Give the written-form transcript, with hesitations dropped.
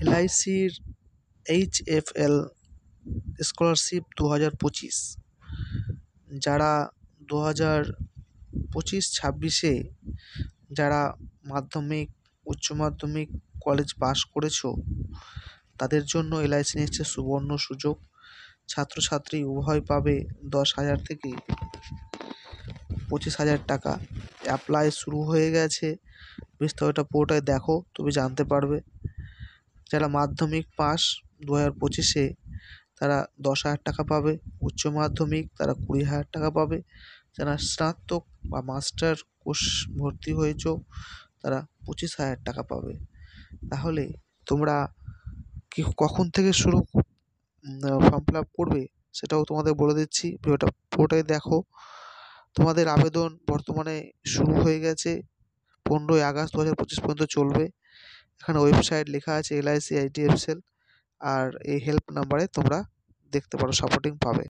এলআইসির HFL scholarship 2025 যারা 2025-26 যারা মাধ্যমিক, উচ্চ মাধ্যমিক, কলেজ পাস করেছো তাদের জন্য এলআইসি নিচ্ছে সুবর্ণ সুযোগ। ছাত্রছাত্রী উভয় পাবে 10,000 থেকে 25,000 টাকা। অ্যাপ্লাই শুরু হয়ে গেছে, বিস্তারিত পুরোটাই দেখো, তুমি জানতে পারবে। যারা মাধ্যমিক পাস 2025 তারা 10,000 টাকা পাবে, উচ্চ মাধ্যমিক তারা 20,000 টাকা পাবে, যারা স্নাতক বা মাস্টার কোর্স ভর্তি হয়েছো তারা 25,000 টাকা পাবে। তাহলে তোমরা কখন থেকে ফর্ম ফিল আপ করবে সেটাও তোমাদের বলে দিচ্ছি, ভিডিওটা পুরোটাই দেখো। তোমাদের আবেদন বর্তমানে শুরু হয়ে গেছে, 15ই আগস্ট 2025 পর্যন্ত চলবে। এখানে ওয়েবসাইট লেখা আছে LIC HDFC, আর এই হেল্প নাম্বারে তোমরা দেখতে পারো, সাপোর্টিং পাবে।